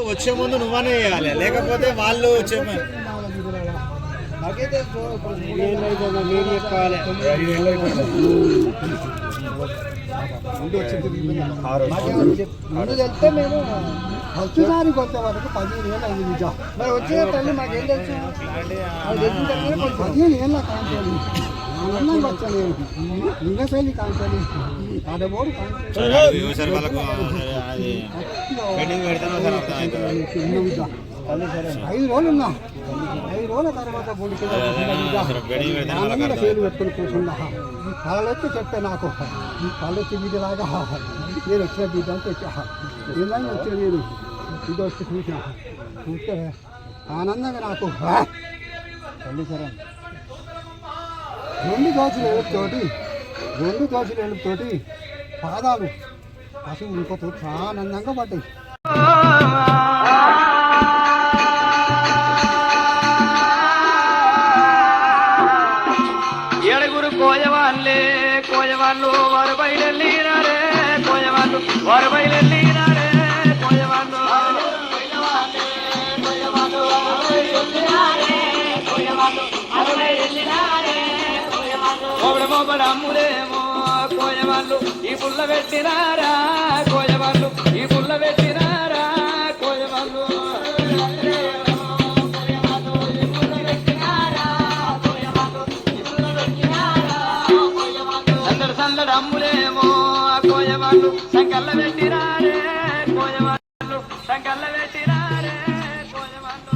వచ్చే ముందు నువ్వనే వేయాలి, లేకపోతే వాళ్ళు వచ్చే ముందు చెప్తే మేము వచ్చేసారికి వచ్చే వరకు 15 ఏళ్ళు అయింది నిజం. మరి వచ్చే తల్లి మాకేం తెలుసు? 15 ఏళ్ళ కాంచాలి ఆనందంగా వచ్చాను నేను నిన్నశైలి కాంచాలి ఆడబోడు కాంచాలి 5 రోజులు ఉన్నా. 5 రోజుల తర్వాత ఆనందంగా సేలు పెట్టుకుని కూర్చున్నా. కళలు వచ్చి చెప్తే నాకు కళ్ళు వచ్చి వీటిలాగా నేను వచ్చిన బిడ్డ అంటే ఏమైనా వచ్చిన నేను ఇది వచ్చి చూస్తే ఆనందంగా నాకు తల్లిసరం 2 దోశలు ఎలుపుతోటి పాదాలు పశువు ఇంకొక ఆనందంగా పడ్డాయి. ఏడుగురు కోయవాళ్ళు వారు బయలుదేరారే కోయవాళ్ళు వారు బయలుదేరారే కోయవాళ్ళు అమ్ములేమో కోయవాళ్ళు ఈ పుల్ల పెట్టినారా కోయవాళ్ళు ఈ పుల్ల పెట్టినారా కోయవాళ్ళు సందడి అమ్ములేమో కోయవాళ్ళు సంకల్ల పెట్టినారే కోయవాళ్ళు సంకల్ల పెట్టినారే కోయవాళ్ళు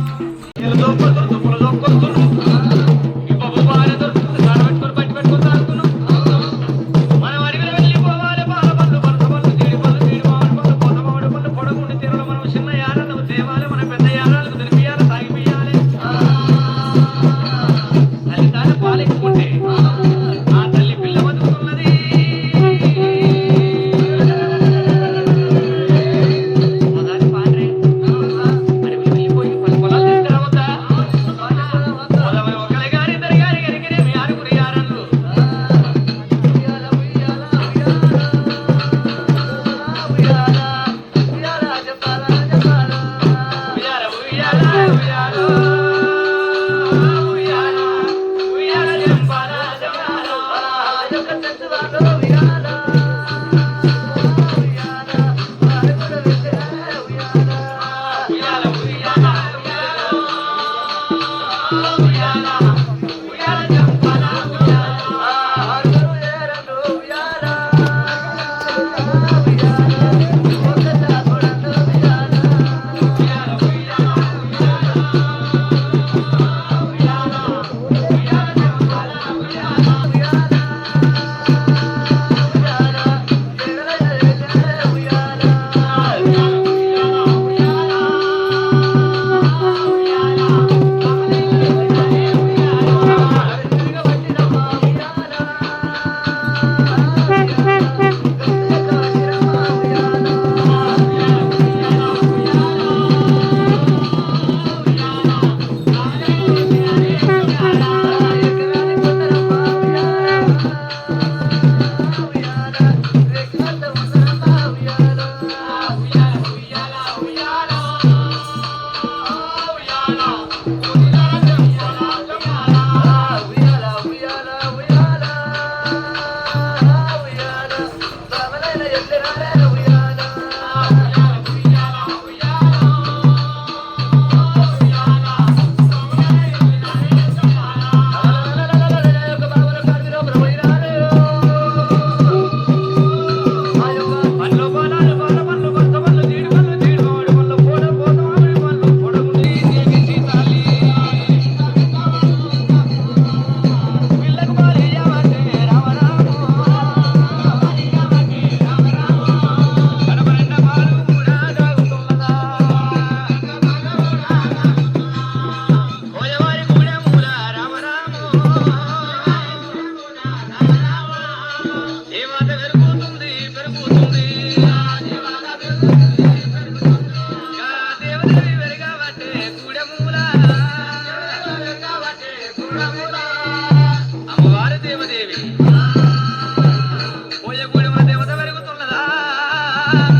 రామ